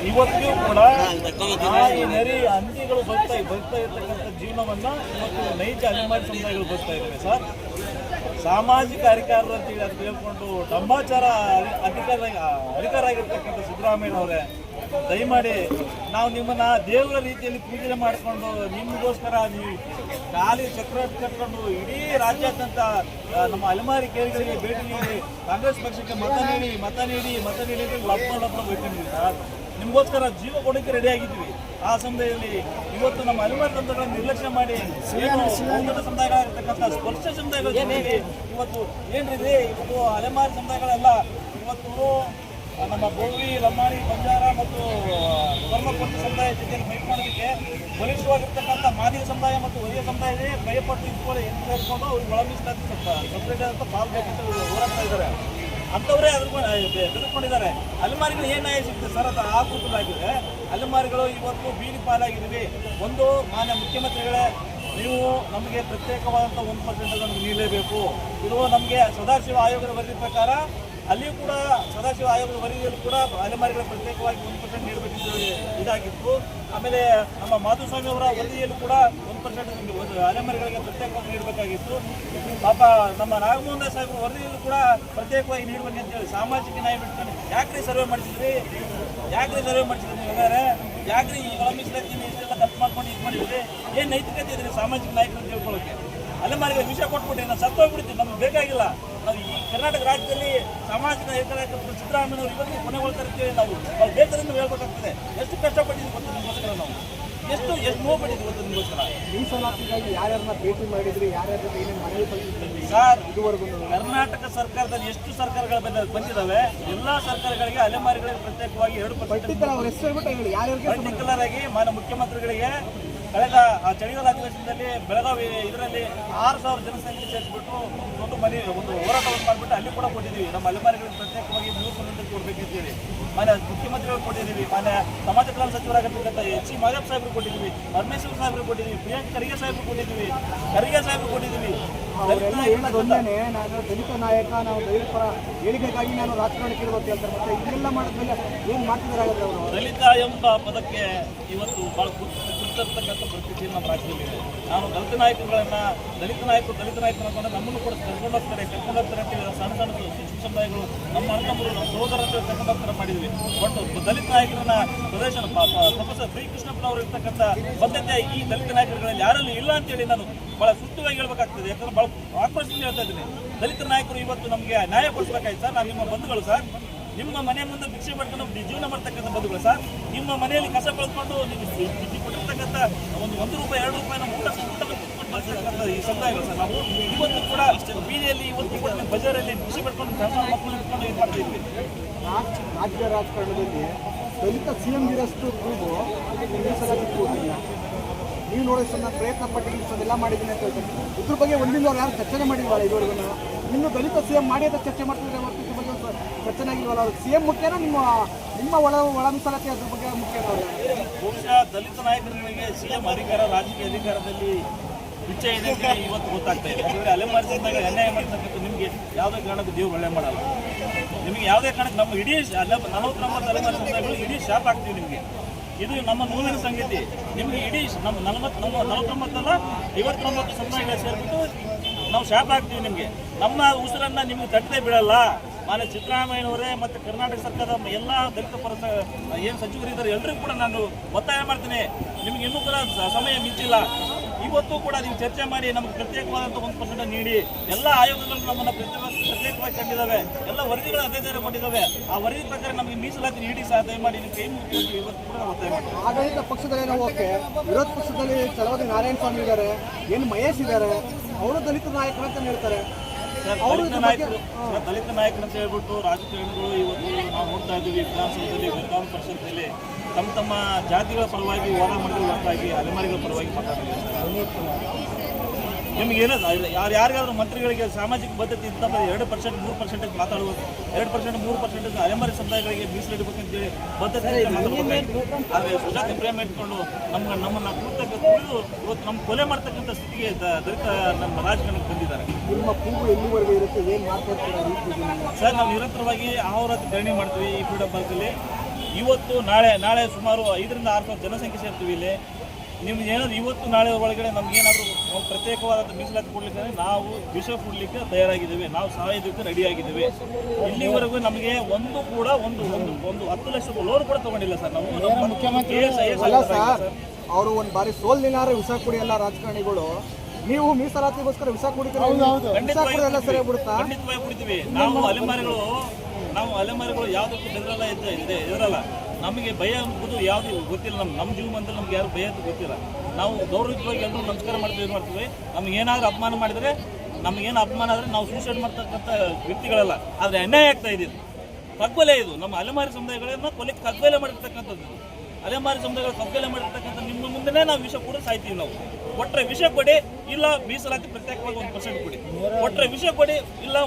ಇವತ್ತಿಗೂ ಕೂಡ ಈ ನೆರೆ ಹಂದಿಗಳು ಬರ್ತಾ ಇರ್ತಕ್ಕಂಥ ಜೀವನವನ್ನ ಇವತ್ತು ನೈಜ ಅಲೆಮಾರಿ ಸಮುದಾಯಗಳು ಬರ್ತಾ ಇದ್ದಾವೆ ಸರ್. ಸಾಮಾಜಿಕ ಅಧಿಕಾರರು ಅಂತೇಳಿ ಅದು ಹೇಳ್ಕೊಂಡು ಡಂಬಾಚಾರ ಅಧಿಕಾರ ಆಗಿರ್ತಕ್ಕಂಥ ಸಿದ್ದರಾಮಯ್ಯನವರೇ, ದಯಮಾಡಿ ನಾವು ನಿಮ್ಮನ್ನ ದೇವರ ರೀತಿಯಲ್ಲಿ ಪೂಜೆ ಮಾಡಿಕೊಂಡು ನಿಮಗೋಸ್ಕರ ನೀವು ಖಾಲಿ ಚಕ್ರ ಕಟ್ಕೊಂಡು ಇಡೀ ರಾಜ್ಯಾದ್ಯಂತ ನಮ್ಮ ಅಲೆಮಾರಿ ಕೇರಿಗಳಿಗೆ ಭೇಟಿ ನೀಡಿ ಕಾಂಗ್ರೆಸ್ ಪಕ್ಷಕ್ಕೆ ಮತ ನೀಡಿ ಲಬ್ಬ ಬೇಕಂದಿದ್ದೀವಿ ಸರ್. ನಿಮಗೋಸ್ಕರ ಜೀವ ಕೊಡೋಕ್ಕೆ ರೆಡಿ ಆಗಿದ್ವಿ. ಆ ಸಮಯದಲ್ಲಿ ಇವತ್ತು ನಮ್ಮ ಅಲೆಮಾರಿ ತಂತ್ರಗಳನ್ನು ನಿರ್ಲಕ್ಷ್ಯ ಮಾಡಿ ಉನ್ನತ ಸಮುದಾಯಗಳಾಗಿರ್ತಕ್ಕಂಥ ಸ್ಪರ್ಶ ಸಮುದಾಯಗಳು ಇವತ್ತು ಏನ್ರಿದೆ, ಇವತ್ತು ಅಲೆಮಾರಿ ಸಮುದಾಯಗಳೆಲ್ಲ ಇವತ್ತು ನಮ್ಮ ಬೋವಿ, ಲಂಬಾಣಿ, ಬಂಜಾರ ಮತ್ತು ಧರ್ಮಪಟ್ಟಿ ಸಮುದಾಯ ಜೊತೆಯಲ್ಲಿ ಫೈಟ್ ಮಾಡೋದಕ್ಕೆ ಬಲಿಷ್ಠವಾಗಿರ್ತಕ್ಕಂಥ ಮಾದಿಗ ಸಮುದಾಯ ಮತ್ತು ಒರಿಯ ಸಮುದಾಯವೇ ಭಯಪಟ್ಟು ಇಟ್ಕೊಂಡು ಹೇಳ್ಕೊಂಡು ಅವ್ರಿಗೆ ಒಳಮೀಸಲಾತಿ ಸಪ್ರೇಟ್ ಅಂತ ಪಾಲ್ಬೇಕಂತ ಹೋರಾಡ್ತಾ ಇದ್ದಾರೆ. ಅಂಥವರೇ ಬೆದರ್ಕೊಂಡಿದ್ದಾರೆ. ಅಲೆಮಾರಿಗಳು ಏನು ನ್ಯಾಯ ಸಿಗ್ತದೆ ಸರ್? ಅದು ಆ ಕೂತಲಾಗಿದೆ. ಅಲೆಮಾರಿಗಳು ಇವತ್ತು ಬೀದಿ ಪಾಲಾಗಿದ್ದೀವಿ. ಒಂದು ಮಾನ್ಯ ಮುಖ್ಯಮಂತ್ರಿಗಳೇ, ನೀವು ನಮಗೆ ಪ್ರತ್ಯೇಕವಾದಂಥ 1% ನಮಗೆ ನೀಡಲೇಬೇಕು. ಇದು ನಮಗೆ ಸದಾಶಿವ ಆಯೋಗದ ವರದಿ ಪ್ರಕಾರ ಅಲ್ಲಿಯೂ ಕೂಡ ಸದಾಶಿವ ಆಯೋಗದ ವರದಿಯಲ್ಲೂ ಕೂಡ ಅಲೆಮಾರಿಗಳ ಪ್ರತ್ಯೇಕವಾಗಿ 1% ನೀಡಬೇಕೆಂದು ಇದಾಗಿತ್ತು. ಆಮೇಲೆ ನಮ್ಮ ಮಾಧುಸ್ವಾಮಿ ಅವರ ವರದಿಯಲ್ಲೂ ಕೂಡ 1% ಅಲೆಮಾರಿಗಳಿಗೆ ಪ್ರತ್ಯೇಕವಾಗಿ ನೀಡಬೇಕಾಗಿತ್ತು. ಪಾಪ ನಮ್ಮ ನಾಗಮೋಹನ್ ಸಾಹೇಬ್ ವರದಿಯಲ್ಲೂ ಕೂಡ ಪ್ರತ್ಯೇಕವಾಗಿ ನೀಡಬೇಕಂತೇಳಿ ಸಾಮಾಜಿಕ ನ್ಯಾಯ ಬಿಟ್ಟು ಯಾಕ್ರಿ ಸರ್ವೆ ಮಾಡಿಸಿದ್ರಿ ಹಾಗಾದ್ರೆ? ಯಾಕ್ರಿ ಈ ಒಳ ಮೀಸಲಾತಿ ಇಷ್ಟೆಲ್ಲ ಖರ್ಚು ಮಾಡ್ಕೊಂಡು ಇದು ಮಾಡಿದ್ರಿ? ಏನು ನೈತಿಕತೆ ಇದ್ರಿ ಸಾಮಾಜಿಕ ನಾಯಕರು ತಿಳ್ಕೊಳ್ಳೋಕೆ? ಅಲೆಮಾರಿಗೆ ವಿಷಯ ಕೊಟ್ಬಿಟ್ಟು ನಾವು ಸತ್ತೋಗ್ಬಿಡ್ತೀವಿ, ನಮ್ಗೆ ಬೇಕಾಗಿಲ್ಲ. ನಾವು ಈ ಕರ್ನಾಟಕ ರಾಜ್ಯದಲ್ಲಿ ಸಾಮಾಜಿಕ ಏಕನಾಯಕರು ಸಿದ್ದರಾಮಯ್ಯನವರು ಇವತ್ತು ಕೊನೆಗೊಳ್ತಾ ಇರ್ತೀವಿ. ನಾವು ಬೇಕರಿಂದ ಹೇಳ್ಬೇಕಾಗ್ತದೆ. ಎಷ್ಟು ಕಷ್ಟಪಟ್ಟಿದ್ವಿ ಗೊತ್ತು ನಿಮಗೋಸ್ಕರ, ನಾವು ಎಷ್ಟು ನೋವು ಪಟ್ಟಿದ್ವಿ ಗೊತ್ತು ನಿಮಗೋಸ್ಕರ. ಮೀಸಲಾತಿಗಾಗಿ ಯಾರ್ಯಾರನ್ನ ಭೇಟಿ ಮಾಡಿದ್ರಿ, ಯಾರ್ಯಾರ ಏನೇನು ಮನವಿ ಸಲ್ಲಿಸಿದ್ರಿ ಸರ್? ಇದುವರೆಗೂ ಕರ್ನಾಟಕ ಸರ್ಕಾರದಲ್ಲಿ ಎಷ್ಟು ಸರ್ಕಾರಗಳು ಬಂದಿದ್ದಾವೆ, ಎಲ್ಲಾ ಸರ್ಕಾರಗಳಿಗೆ ಅಲೆಮಾರಿಗಳಿಗೆ ಪ್ರತ್ಯೇಕವಾಗಿ 2% ಪರ್ಟಿಕ್ಯುಲರ್ ಆಗಿ ಮಾನ್ಯ ಮುಖ್ಯಮಂತ್ರಿಗಳಿಗೆ ಕಳೆದ ಚಳಿಗಾಲ ಅಧಿವೇಶನದಲ್ಲಿ ಬೆಳಗಾವಿ ಇದರಲ್ಲಿ 6,000 ಜನಸಂಖ್ಯೆ ಸೇರಿಸ್ಬಿಟ್ಟು ಒಂದು ಹೋರಾಟವನ್ನು ಮಾಡಿಬಿಟ್ಟು ಅಲ್ಲಿ ಕೂಡ ಕೊಟ್ಟಿದ್ದೀವಿ. ನಮ್ಮ ಅಲೆಮಾರಿಗಳಿಗೆ ಪ್ರತ್ಯೇಕವಾಗಿ 3% ಕೊಡಬೇಕಂತೇಳಿ ಮಾನ್ಯ ಮುಖ್ಯಮಂತ್ರಿಗಳು ಕೊಟ್ಟಿದ್ದೀವಿ. ಮಾನ್ಯ ಸಮಾಜ ಕಲ್ಯಾಣ ಸಚಿವರಾಗಿರ್ತಕ್ಕಂಥ H.C. ಮಾದೇವ್ ಸಾಹೇಬ್ರು ಕೊಟ್ಟಿದ್ದೀವಿ, ಪರಮೇಶ್ವರ್ ಸಾಹೇಬ್ರು ಕೊಟ್ಟಿದ್ದೀವಿ, ಪ್ರಿಯಾಂಕ್ ಖರ್ಗೆ ಸಾಹೇಬ್ರು ಕೊಟ್ಟಿದ್ದೀವಿ. ನಾನು ದಲಿತ ನಾಯಕ, ನಾವು ದಲಿತ ಪರ ಹೇಳಿಕೆಗಾಗಿ ನಾನು ರಾಜಕಾರಣಕ್ಕೆ ಇರೋದು ಹೇಳ್ತಾರೆ. ಮತ್ತೆ ಇದೆಲ್ಲ ಮಾಡಿದ್ಮೇಲೆ ಏನು ಮಾಡ್ತಿದ್ದಾರೆ ಅವರು? ದಲಿತ ಎಂಬ ಪದಕ್ಕೆ ಇವತ್ತು ಬಹಳ ಗುರುತಿರ್ತಕ್ಕಂಥ ಪರಿಸ್ಥಿತಿ ನಮ್ಮ ರಾಜ್ಯದಲ್ಲಿದೆ. ನಾವು ದಲಿತ ನಾಯಕರು ಅಂದ್ಕೊಂಡು ನಮ್ಮನ್ನು ಕೂಡ ಕರ್ಕೊಂಡು ಹೋಗ್ತಾರೆ ಅಂತ ಸಣ್ಣ ಸಮುದಾಯಗಳು, ನಮ್ಮ ಅಣ್ಣತಮ್ಮರು, ನಮ್ಮ ಸಹೋದರರು ಕರ್ಕೊಂಡು ಹೋಗ್ತಾರೆ ಮಾಡಿದ್ವಿ. ಬಟ್ ದಲಿತ ನಾಯಕರನ್ನ ಪ್ರದರ್ಶನ ಪ್ರೊಫೆಸರ್ ಶ್ರೀ ಕೃಷ್ಣಪ್ಪ ಅವರು ಇರ್ತಕ್ಕಂಥ ಬದ್ಧತೆ ಈ ದಲಿತ ನಾಯಕರುಗಳಲ್ಲಿ ಯಾರಲ್ಲಿ ಇಲ್ಲ ಅಂತೇಳಿ ನಾನು ಬಹಳ ಸುತ್ತವಾಗಿ ಹೇಳ್ಬೇಕಾಗ್ತದೆ. ಯಾಕಂದ್ರೆ ಬಹಳ ಆಕ್ರೋಶದಿಂದ ಹೇಳ್ತಾ ಇದ್ದೀನಿ. ದಲಿತ ನಾಯಕರು ಇವತ್ತು ನಮಗೆ ನ್ಯಾಯ ಕೊಡಿಸ್ಬೇಕಾಯ್ತು ಸರ್. ನಾವು ನಿಮ್ಮ ಬಂಧುಗಳು ಸರ್. ನಿಮ್ಮ ಮನೆ ಮುಂದೆ ಭಿಕ್ಷೆ ಪಡ್ಕೊಂಡು ಜೀವನ ಮಾಡ್ತಕ್ಕಂಥ ಬಂಧುಗಳು ಸರ್. ನಿಮ್ಮ ಮನೆಯಲ್ಲಿ ಕಸ ಕಳೆದುಕೊಂಡು ನೀವು ಕೊಟ್ಟಿರ್ತಕ್ಕಂಥ ಒಂದು ರೂಪಾಯಿ 2 ರೂಪಾಯಿನ ಊಟ ಮಾಡ್ತಕ್ಕಂಥ ಈ ಸಮುದಾಯಗಳು ಸರ್. ನಾವು ಇವತ್ತು ಕೂಡ ಬೀದಿಯಲ್ಲಿ ಇವತ್ತು ಕೂಡ ಬಜಾರಲ್ಲಿ ಭಿಕ್ಷೆ ಪಡ್ಕೊಂಡು ಮಕ್ಕಳು ಇಟ್ಕೊಂಡು ಇದು ಮಾಡ್ತಾ ಇದ್ವಿ. ರಾಜ್ಯ ರಾಜಕಾರಣದಲ್ಲಿ ದಲಿತ CM ಇರೋಷ್ಟು ಕೂಗು ನೀವು ನೋಡೋಷ್ಟನ್ನ ಪ್ರಯತ್ನ ಪಟ್ಟು ಅದೆಲ್ಲ ಮಾಡಿದ್ದೀನಿ ಅಂತ ಹೇಳ್ತಾರೆ. ಇದ್ರ ಬಗ್ಗೆ ಒಂದಿನವ್ರು ಯಾರು ಚರ್ಚೆ ಮಾಡಿಲ್ವಲ್ಲ ಇದುವರೆಗೂ? ಇನ್ನು ದಲಿತ CM ಮಾಡಿ ಅಂತ ಚರ್ಚೆ ಮಾಡ್ತಿದ್ರೆ ಹೊರತು ಇದ್ರ ಬಗ್ಗೆ ಚರ್ಚೆ ಆಗಿಲ್ವಲ್ಲ? ಅವ್ರಿಗೆ CM ಮುಖ್ಯನೋ ನಿಮ್ಮ ಒಳ ಮೀಸಲಾತಿ ಅದ್ರ ಬಗ್ಗೆ ಮುಖ್ಯ? ಬಹುಶಃ ದಲಿತ ನಾಯಕರುಗಳಿಗೆ CM ಅಧಿಕಾರ, ರಾಜಕೀಯ ಅಧಿಕಾರದಲ್ಲಿ ಇಚ್ಛೆ ಇದೆ ಅಂತ ಇವತ್ತು ಗೊತ್ತಾಗ್ತಾ ಇದೆ. ಯಾಕಂದರೆ ಅಲೆಮಾರಿ ಸಮುದಾಯ ಅನ್ಯಾಯ ಮಾಡ್ತಕ್ಕಂಥ ನಿಮಗೆ ಯಾವುದೇ ಕಾರಣಕ್ಕೂ ದೇವ್ರು ಒಳ್ಳೆ ಮಾಡಲ್ಲ. ನಿಮಗೆ ಯಾವುದೇ ಕಾರಣಕ್ಕೆ ನಮ್ಮ ಇಡೀ 49 ಅಲೆಮಾರಿ ಸಮುದಾಯಗಳು ಇಡೀ ಶಾಪ್ ಆಗ್ತೀವಿ ನಿಮಗೆ. ಇದು ನಮ್ಮ ನೋವಿನ ಸಂಗತಿ. ನಿಮಗೆ ಇಡೀ ನಮ್ಮ 49 ಅಲ್ಲ 59 ಸಮುದಾಯಗಳು ಸೇರಿಬಿಟ್ಟು ನಾವು ಶಾಪ್ ಆಗ್ತೀವಿ ನಿಮಗೆ. ನಮ್ಮ ಉಸಿರನ್ನು ನಿಮಗೆ ತಟ್ಟದೆ ಬಿಡಲ್ಲ. ಮಾನ್ಯ ಸಿದ್ದರಾಮಯ್ಯನವರೇ ಮತ್ತು ಕರ್ನಾಟಕ ಸರ್ಕಾರದ ಎಲ್ಲ ದಲಿತ ಪರ ಏನು ಸಚಿವರಿದ್ದಾರೆ ಎಲ್ಲರಿಗೂ ಕೂಡ ನಾನು ಒತ್ತಾಯ ಮಾಡ್ತೀನಿ. ನಿಮಗೆ ಇನ್ನೂ ಕೂಡ ಸಮಯ ಮಿಂಚಿಲ್ಲ. ಇವತ್ತು ಕೂಡ ನೀವು ಚರ್ಚೆ ಮಾಡಿ ನಮಗೆ ಪ್ರತ್ಯೇಕವಾದಂಥ 1% ನೀಡಿ. ಎಲ್ಲ ಆಯೋಗಗಳು ನಮ್ಮನ್ನು ಪ್ರತ್ಯೇಕವಾಗಿ ಕಂಡಿದ್ದಾವೆ. ಎಲ್ಲ ವರದಿಗಳು ಅಧ್ಯಯನ ಮಾಡಿದ್ದಾವೆ. ಆ ವರದಿ ಪ್ರಕಾರ ನಮಗೆ ಮೀಸಲಾತಿ ನೀಡಿ ಸಾಧ್ಯ ಮಾಡಿ ಕೈ ಮುಖ್ಯಮಂತ್ರಿ ಇವತ್ತು ಕೂಡ ಒತ್ತಾಯ ಮಾಡಿ. ಆಡಳಿತ ಪಕ್ಷದಲ್ಲಿ ಓಕೆ, ವಿರೋಧ ಪಕ್ಷದಲ್ಲಿ ಚಲವಾದಿ ನಾರಾಯಣ ಸ್ವಾಮಿ ಇದ್ದಾರೆ, ಏನು ಮಹೇಶ್ ಇದ್ದಾರೆ, ಅವರು ದಲಿತ ನಾಯಕರು ಅಂತ ಹೇಳ್ತಾರೆ. ದಲಿತ ನಾಯಕರು ಅಂತ ಹೇಳ್ಬಿಟ್ಟು ರಾಜಕಾರಣಿಗಳು ಇವತ್ತು ನಾವು ನೋಡ್ತಾ ಇದ್ದೀವಿ. ವಿಧಾನಸೌಧದಲ್ಲಿ, ವಿಧಾನ ಪರಿಷತ್ನಲ್ಲಿ ತಮ್ಮ ಜಾತಿಗಳ ಪರವಾಗಿ ಹೋರಾಟ ಮಾಡಿದ್ರು ಹೊರತಾಗಿ ಅಲೆಮಾರಿಗಳ ಪರವಾಗಿ ಮಾತಾಡೋದು. ನಿಮಗೇನೋ ಯಾರಿಗಾದ್ರೂ ಮಂತ್ರಿಗಳಿಗೆ ಸಾಮಾಜಿಕ ಬದ್ಧತೆ ಇಂಥ 2% 3% ಮಾತಾಡುವ 2% 3% ಅಲೆಮಾರಿ ಸಮುದಾಯಗಳಿಗೆ ಮೀಸಲಿಡಬೇಕಂತೇಳಿ ಬದ್ಧತೆ ಮಾತಾಡಬೇಕಾಗಿತ್ತು. ಆದರೆ ಸುಜಾತ ಪ್ರೇಮ ಇಟ್ಕೊಂಡು ನಮ್ಮನ್ನು ಕುಳಿದು ಇವತ್ತು ನಮ್ಮ ಕೊಲೆ ಮಾಡ್ತಕ್ಕಂಥ ಸ್ಥಿತಿಗೆ ದಲಿತ ನಮ್ಮ ರಾಜಕಾರಣಕ್ಕೆ ಬಂದಿದ್ದಾರೆ. ನಿಮ್ಮ ಕೂಗು ಎಲ್ಲಿವರೆಗೂ ಇರುತ್ತೆ, ಏನು ಮಾಡ್ತಾ ಇರ್ತೀರಾ? ಸರ್, ನಾವು ನಿರಂತರವಾಗಿ ಆಹೋರಾತ್ರಿ ಧರಣಿ ಮಾಡ್ತೀವಿ ಈ ಫ್ರೀಡಮ್ ಪಾರ್ಕಲ್ಲಿ. ಇವತ್ತು ನಾಳೆ ಸುಮಾರು 5,000 to 6,000 ಜನಸಂಖ್ಯೆ ಸೇರ್ತೀವಿ ಇಲ್ಲಿ. ನಿಮ್ಗೆ ಏನಾದ್ರು ಇವತ್ತು ನಾಳೆ ಒಳಗಡೆ ನಮ್ಗೆ ಏನಾದರೂ ಒಂದು ಪ್ರತ್ಯೇಕವಾದ ಮೀಸಲಾತಿ ಕೊಡ್ಲಿಕ್ಕೆ ನಾವು ವಿಷ ಕೊಡಲಿಕ್ಕೆ ತಯಾರಾಗಿದ್ದೇವೆ, ನಾವು ಸಾಯೋದಕ್ಕೆ ರೆಡಿ ಆಗಿದ್ದೇವೆ. ಇಲ್ಲಿವರೆಗೂ ನಮಗೆ ಒಂದು 10 ಲಕ್ಷ ಲೋನ್ ಕೂಡ ತಗೊಂಡಿಲ್ಲ ಸರ್. ನಾವು ಮುಖ್ಯಮಂತ್ರಿ ಅವರು ಒಂದು ಬಾರಿ ಸೋಲ್ನಿಲ್ಲಾರ ವಿಷ ಕುಡಿಯಲ್ಲ ರಾಜಕಾರಣಿಗಳು. ನೀವು ಮೀಸಲಾತಿಗೋಸ್ಕರ ವಿಷ ಕುಡಿತೀರಿ, ಎಲ್ಲ ಸರಿಯಾಗಿ ಬಿಡುತ್ತಾ? ಖಂಡಿತವಾಗಿ ಕುಡಿತೀವಿ. ನಾವು ಅಲೆಮಾರಿಗಳು ಯಾವುದಕ್ಕೂ ಎದುರಲ್ಲ. ನಮಗೆ ಭಯ ಎಂಬುದು ಯಾವುದು ಗೊತ್ತಿಲ್ಲ. ನಮ್ಮ ಜೀವನದಲ್ಲಿ ನಮ್ಗೆ ಯಾರು ಭಯ ಅಂತ ಗೊತ್ತಿಲ್ಲ. ನಾವು ಗೌರವವಾಗಿ ಎಲ್ಲರೂ ನಮಸ್ಕಾರ ಮಾಡ್ತೀವಿ. ನಮ್ಗೆ ಏನಾದರೂ ಅಪಮಾನ ಮಾಡಿದರೆ, ನಮಗೇನು ಅಪಮಾನ ಆದರೆ ನಾವು ಸೂಸೈಡ್ ಮಾಡ್ತಕ್ಕಂಥ ವ್ಯಕ್ತಿಗಳಲ್ಲ. ಆದರೆ ಅನ್ಯಾಯ ಆಗ್ತಾ ಇದ್ದೀವಿ. ಕಗ್ಗೊಲೆ ಇದು ನಮ್ಮ ಅಲೆಮಾರಿ ಸಮುದಾಯಗಳನ್ನು ಕೊಲೆ ಕಗ್ಗೊಲೆ ಮಾಡಿರ್ತಕ್ಕಂಥದ್ದು. ಅಲೆಮಾರಿ ಸಮುದಾಯಗಳು ಕಗ್ಗೊಲೆ ಮಾಡಿರ್ತಕ್ಕಂಥ ನಿಮ್ಮ ಮುಂದೆ ನಾವು ವಿಷ ಕೂಡ ಸಾಯ್ತೀವಿ. ನಾವು ಒಟ್ಟರೆ ವಿಷ ಕೊಡಿ, ಇಲ್ಲ ಮೀಸಲಾತಿ ಪ್ರತ್ಯೇಕವಾಗಿ 1% ಕೊಡಿ. ಒಟ್ಟರೆ ವಿಷ ಕೊಡಿ, ಇಲ್ಲ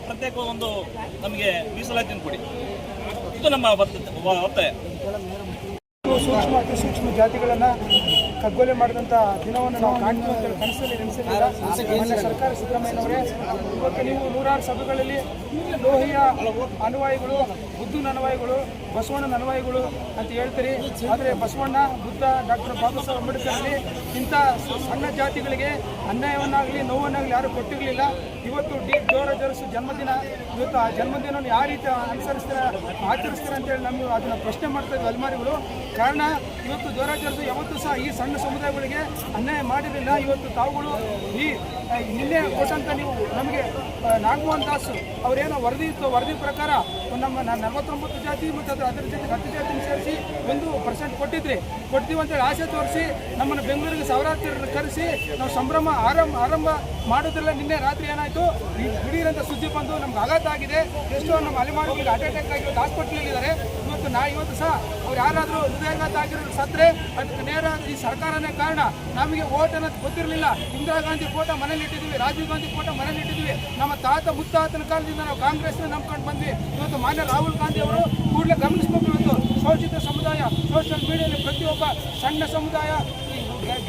ಪ್ರತ್ಯೇಕವಾಗಿ ನಮಗೆ ಮೀಸಲಾತಿಯನ್ನು ಕೊಡಿ. ಇದು ನಮ್ಮ ಒತ್ತಾಯ. ಸೂಕ್ಷ್ಮ ಅತಿ ಸೂಕ್ಷ್ಮ ಜಾತಿಗಳನ್ನು ಕಗ್ಗೊಲೆ ಮಾಡಿದಂಥ ದಿನವನ್ನು ನಾವು ಕಾಣ್ತೀವಿ ಅಂತೇಳಿ ಕನಸಲ್ಲಿ ನೆನೆಸಿಲ್ಲ. ಮೊನ್ನೆ ಸರ್ಕಾರ ಸಿದ್ದರಾಮಯ್ಯನವರೇ ಇವತ್ತು ನೀವು ನೂರಾರು ಸಭೆಗಳಲ್ಲಿ ಲೋಹಿಯ ಅನುಯಾಯಿಗಳು, ಬುದ್ಧನ ಅನುಯಾಯಿಗಳು, ಬಸವಣ್ಣನ ಅನುಯಾಯಿಗಳು ಅಂತ ಹೇಳ್ತೀರಿ. ಆದರೆ ಬಸವಣ್ಣ, ಬುದ್ಧ, ಡಾಕ್ಟರ್ ಬಾಬಾ ಸಾಹೇಬ್ ಅಂಬೇಡ್ಕರ್ ಇಂಥ ಸಣ್ಣ ಜಾತಿಗಳಿಗೆ ಅನ್ಯಾಯವನ್ನಾಗಲಿ ನೋವನ್ನಾಗಲಿ ಯಾರು ಕೊಟ್ಟಿರಲಿಲ್ಲ. ಇವತ್ತು ದೇವರಾಜ ಜನ್ಮದಿನ, ಇವತ್ತು ಆ ಜನ್ಮದಿನವನ್ನು ಯಾವ ರೀತಿ ಆಚರಿಸ್ತಾರೆ ಅಂತೇಳಿ ನಮಗೆ ಅದನ್ನು ಪ್ರಶ್ನೆ ಮಾಡ್ತಾ ಇದ್ವಿ ಅಲೆಮಾರಿಗಳು. ಕಾರಣ ಇವತ್ತು ದೇವರಾಜ ಯಾವತ್ತೂ ಸಹ ಈ ಸಣ್ಣ ಸಮುದಾಯಗಳಿಗೆ ಅನ್ಯಾಯ ಮಾಡಿರಲಿಲ್ಲ. ಇವತ್ತು ತಾವುಗಳು ಈ ನಿನ್ನೆ ಕೊಟ್ಟಂತ ನೀವು ನಮಗೆ ನಾಗಮೋಹನ್ ದಾಸ್ ಅವರೇನೋ ವರದಿ ಇತ್ತು, ವರದಿ ಪ್ರಕಾರ ನಮ್ಮ 49 ಜಾತಿ ಮತ್ತು ಅದರ ಜೊತೆ 10 ಜಾತಿ ಸೇರಿಸಿ 1% ಕೊಡ್ತೀವಿ ಅಂತೇಳಿ ಆಸೆ ತೋರಿಸಿ ನಮ್ಮನ್ನು ಬೆಂಗಳೂರಿಗೆ ಸಾವಿರಾರು ಕರೆಸಿ ನಾವು ಸಂಭ್ರಮ ಆರಂಭ ಮಾಡೋದ್ರಲ್ಲ. ನಿನ್ನೆ ರಾತ್ರಿ ಏನಾಯಿತು, ದಿಢೀರಂತ ಸುದ್ದಿ ಬಂದು ನಮ್ಗೆ ಆಘಾತ ಆಗಿದೆ. ಎಷ್ಟೋ ನಮ್ಮ ಅಲೆಮಾರಿಗಳಿಗೆ ಹಾರ್ಟ್ ಅಟ್ಯಾಕ್ ಆಗಿ ಹಾಸ್ಪಿಟ್ಲಲ್ಲಿದ್ದಾರೆ. ಇವತ್ತು ಸಹ ಅವ್ರು ಯಾರಾದರೂ ಹೃದಯಾಘಾತ ಆಗಿರೋರು ಸತ್ತರೆ ಅದಕ್ಕೆ ನೇರ ಈ ಸರ್ಕಾರನೇ ಕಾರಣ. ನಮಗೆ ಓಟ್ ಅನ್ನೋದು ಗೊತ್ತಿರಲಿಲ್ಲ. ಇಂದಿರಾ ಗಾಂಧಿ ಫೋಟೋ ಮನೇಲಿ ಇಟ್ಟಿದ್ವಿ, ರಾಜೀವ್ ಗಾಂಧಿ ಫೋಟೋ ಮನೇಲಿ ಇಟ್ಟಿದ್ವಿ. ನಮ್ಮ ತಾತ ಮುತ್ತಾತನ ಕಾಲದಿಂದ ನಾವು ಕಾಂಗ್ರೆಸ್ನ ನಂಬ್ಕೊಂಡು ಬಂದ್ವಿ. ಇವತ್ತು ಮಾನ್ಯ ರಾಹುಲ್ ಗಾಂಧಿ ಅವರು ಕೂಡಲೇ ಗಮನಿಸಬೇಕು. ಇವತ್ತು ಶೋಷಿತ ಸಮುದಾಯ ಸೋಷಿಯಲ್ ಮೀಡಿಯಾದಲ್ಲಿ ಪ್ರತಿಯೊಬ್ಬ ಸಣ್ಣ ಸಮುದಾಯ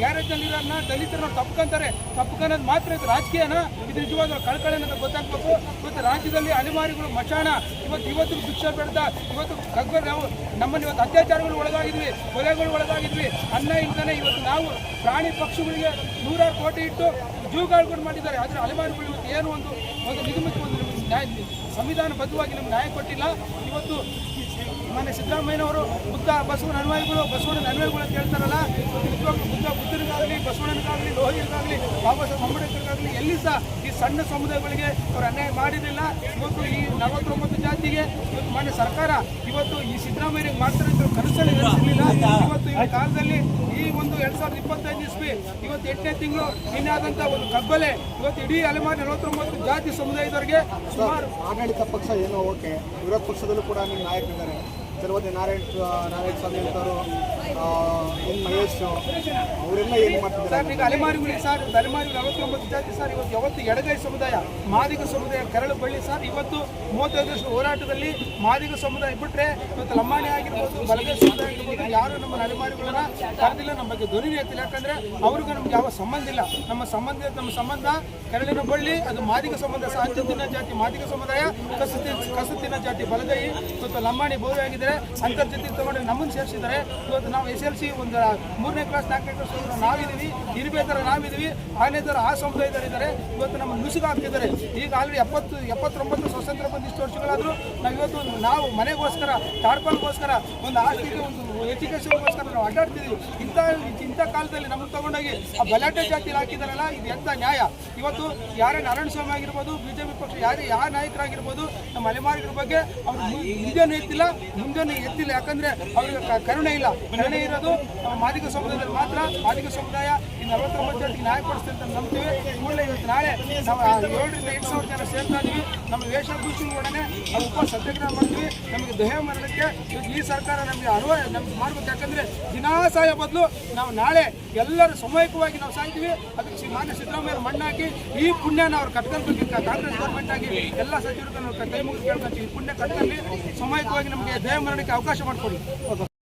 ಗ್ಯಾರೇಜ್ನಲ್ಲಿರೋನ್ನ ದಲಿತರನ್ನ ತಪ್ಪುಕನ್ನೋದು ಮಾತ್ರ ಇದು ರಾಜಕೀಯನ, ಇದು ನಿಜವಾದ ಕಳಕಳಿ ಅನ್ನೋದು ಗೊತ್ತಾಗಬೇಕು. ಇವತ್ತು ರಾಜ್ಯದಲ್ಲಿ ಅಲೆಮಾರಿಗಳು ಮಚಾಣ, ಇವತ್ತು ಭಿಕ್ಷೆ ಬೇಡ್ದ, ಇವತ್ತು ನಾವು ನಮ್ಮಲ್ಲಿ ಇವತ್ತು ಅತ್ಯಾಚಾರಗಳು ಒಳಗಾಗಿದ್ವಿ, ಕೊಲೆಗಳು ಒಳಗಾಗಿದ್ವಿ. ಅನ್ನ ಇಲ್ದಾನೆ ಇವತ್ತು ನಾವು ಪ್ರಾಣಿ ಪಕ್ಷಿಗಳಿಗೆ 100 ಕೋಟಿ ಇಟ್ಟು ಜೂಗಾಳುಗಳು ಮಾಡಿದ್ದಾರೆ. ಆದರೆ ಅಲೆಮಾರಿಗಳು ಇವತ್ತು ಏನು ಒಂದು ನಿಗಮಕ್ಕೆ ನ್ಯಾಯ ಸಂವಿಧಾನಬದ್ಧವಾಗಿ ನಮ್ಗೆ ನ್ಯಾಯ ಕೊಟ್ಟಿಲ್ಲ. ಇವತ್ತು ಮಾನ್ಯ ಸಿದ್ದರಾಮಯ್ಯನವರು ಬಸವನ ಅನುಯಾಯಿಗಳು ಅಂತ ಹೇಳ್ತಾರಲ್ಲ, ಬುದ್ಧನಿಗಾಗಲಿ, ಬಸವಣ್ಣನಿಗಾಗಲಿ, ಲೋಹಿಗಾಗಲಿ, ಬಾಬಾ ಸಾಹೇಬ್ ಅಂಬೇಡ್ಕರ್ಗಾಗಲಿ ಎಲ್ಲಿ ಸಹ ಈ ಸಣ್ಣ ಸಮುದಾಯಗಳಿಗೆ ಅವರು ಅನ್ಯಾಯ ಮಾಡಿರಲಿಲ್ಲ. ಇವತ್ತು ಈ 49 ಜಾತಿಗೆ ಇವತ್ತು ಮಾನ್ಯ ಸರ್ಕಾರ ಇವತ್ತು ಈ ಸಿದ್ದರಾಮಯ್ಯನಿಗೆ ಮಾಡ್ತಾರೆ ಅಂತ ಕನಸಲ್ಲಿ ನೆನೆಸಿರಲಿಲ್ಲ. ಇವತ್ತು ಈ ಕಾಲದಲ್ಲಿ ಈ 2025 ಇಸ್ವಿ ಇವತ್ತು 8ನೇ ತಿಂಗಳು ನಿನ್ನಾದಂಥ ಒಂದು ಕಗ್ಗೊಲೆ ಇವತ್ತು ಇಡೀ ಅಲೆಮಾರಿ 49 ಜಾತಿ ಸಮುದಾಯದವರಿಗೆ ಸುಮಾರು. ಆಡಳಿತ ಪಕ್ಷ ಏನೋ ಓಕೆ, ವಿರೋಧ ಪಕ್ಷದಲ್ಲೂ ಕೂಡ ನಿಮ್ಮ ನಾಯಕರಿದ್ದಾರೆ. ತಿರುಪತಿ ನಾರಾಯಣ ಸ್ವಾಮಿ ಅಂತವರು, ಮಹೇಶ್ ಅವರೆಲ್ಲ ಏನು ಮಾಡ್ತಿದ್ದಾರೆ ಈಗ ಅಲೆಮಾರಿಗಳಿಗೆ ಸರ್. ಅಲೆಮಾರಿ 49 ಜಾತಿ ಸರ್. ಇವತ್ತು ಯಾವತ್ತು ಎಡಗೈ ಸಮುದಾಯ, ಮಾದಿಗ ಸಮುದಾಯ ಕರಳು ಬಳ್ಳಿ ಸರ್. ಇವತ್ತು 35 ವರ್ಷ ಹೋರಾಟದಲ್ಲಿ ಮಾದಿಗ ಸಮುದಾಯ ಬಿಟ್ಟರೆ ಇವತ್ತು ಲಂಬಾಣಿ ಆಗಿರ್ಬೋದು, ಬಲಗೈ ಸಮುದಾಯ ಆಗಿರ್ಬೋದು, ಯಾರು ನಮ್ಮ ಅಲೆಮಾರಿಗಳನ್ನ ಕರೆದಿಲ್ಲ, ನಮ್ಮ ಬಗ್ಗೆ ಧ್ವನಿ ಎತ್ತಿಲ್ಲ. ಯಾಕಂದರೆ ಅವ್ರಿಗೂ ನಮ್ಗೆ ಯಾವ ಸಂಬಂಧ ಇಲ್ಲ. ನಮ್ಮ ಸಂಬಂಧ ಕರಳಿನ ಬಳ್ಳಿ, ಅದು ಮಾದಿಗ ಸಂಬಂಧ. ಅಂಚುತ್ತಿನ ಜಾತಿ ಮಾದಿಗ ಸಮುದಾಯ, ಕಸೂತಿನ ಜಾತಿ ಬಲಗೈ. ಇವತ್ತು ಲಂಬಾಣಿ ಬೋವೆ ಆಗಿದ್ದಾರೆ, ಅಂತರ್ಜಾತಿ ತಗೊಂಡು ನಮ್ಮನ್ನು ಸೇರಿಸಿದ್ದಾರೆ. ಇವತ್ತು ನಾವು SLC ಒಂದು 3ನೇ ಕ್ಲಾಸ್ 4ನೇ ಕ್ಲಾಸ್ ನಾವಿದ್ದೀವಿ, ಇರಬೇಕಾರ ನಾವಿದ್ದೀವಿ, 6ನೇ ಥರ ಆ ಸಮುದಾಯದಲ್ಲಿದ್ದಾರೆ. ಇವತ್ತು ನಮ್ಮ ನುಸುಗು ಹಾಕ್ತಿದ್ದಾರೆ. ಈಗ ಆಲ್ರೆಡಿ 79 ಸ್ವತಂತ್ರ ಬಂದು ಇಷ್ಟು ವರ್ಷಗಳಾದರೂ ನಾವು ಮನೆಗೋಸ್ಕರ, ಟಾರ್ಪಲ್ಗೋಸ್ಕರ, ಒಂದು ಆಸ್ತಿಗೆ, ಒಂದು ಎಜುಕೇಷನ್ಗೋಸ್ಕರ ನಾವು ಅಡ್ಡಾಡ್ತಿದ್ದೀವಿ. ಇಂಥ ಕಾಲದಲ್ಲಿ ನಮ್ಮನ್ನು ತಗೊಂಡೋಗಿ ಆ ಬಲಾಟೆ ಜಾತಿಯಲ್ಲಿ ಹಾಕಿದಾರಲ್ಲ, ಇದು ಎಂಥ ನ್ಯಾಯ? ಇವತ್ತು ಯಾರೇ ನಾರಾಯಣಸ್ವಾಮಿ ಆಗಿರ್ಬೋದು, BJP ಪಕ್ಷ ಯಾವ ನಾಯಕರಾಗಿರ್ಬೋದು, ನಮ್ಮ ಅಲೆಮಾರಿಗಳ ಬಗ್ಗೆ ಅವರು ಹಿಂದೆನೂ ಎತ್ತಿಲ್ಲ, ಮುಂದೆನೂ ಎತ್ತಿಲ್ಲ. ಯಾಕಂದರೆ ಅವ್ರಿಗೆ ಕರುಣೆ ಇಲ್ಲ. ಕರುಣೆ ಇರೋದು ಮಾದಿಗ ಸಮುದಾಯದಲ್ಲಿ ಮಾತ್ರ. ಮಾದಿಗ ಸಮುದಾಯ ಈ 49 ಜಾತಿಗೆ ನ್ಯಾಯ ಕೊಡಿಸ್ತೇವೆ ಅಂತ ನಂಬ್ತೀವಿ. ಕೂಡಲೇ ಇವತ್ತು ನಾಳೆ ನಾವು 7,000 to 8,000 ಜನ ಸೇರ್ತಾ ಇದ್ದೀವಿ. ನಮ್ಮ ವೇಷಭೂಷಣೆಗಳನ್ನೇ ನಾವು ಸತ್ಯಾಗ್ರಹ ಮಾಡ್ತೀವಿ. ನಮಗೆ ದಹೆ ಮಾಡೋದಕ್ಕೆ ಈ ಸರ್ಕಾರ ನಮಗೆ ಮಾಡ್ಬೇಕು. ಯಾಕಂದರೆ ದಿನಾ ಸಾಯೋ ಬದಲು ನಾವು ನಾಳೆ ಎಲ್ಲರೂ ಸಮಯಕವಾಗಿ ನಾವು ಸಾಯ್ತೀವಿ. ಅದಕ್ಕೆ ಮಾನ್ಯ ಸಿದ್ದರಾಮಯ್ಯ ಮಣ್ಣಾಕಿ ಈ ಪುಣ್ಯನ ಅವ್ರು ಕಟ್ಕೊಳ್ಬೇಕು. ಕಾಂಗ್ರೆಸ್ ಗೌರ್ಮೆಂಟ್ ಆಗಿ ಎಲ್ಲ ಸಚಿವರು ಕೈ ಮುಗಿದು ಕೇಳ್ಕೊಂತೀವಿ. ಈ ಪುಣ್ಯ ಕಟ್ಕೊಳ್ಳಿ, ಸಮಯಕವಾಗಿ ನಮಗೆ ದಯ ಮರಣಕ್ಕೆ ಅವಕಾಶ ಮಾಡಿಕೊಡಿ.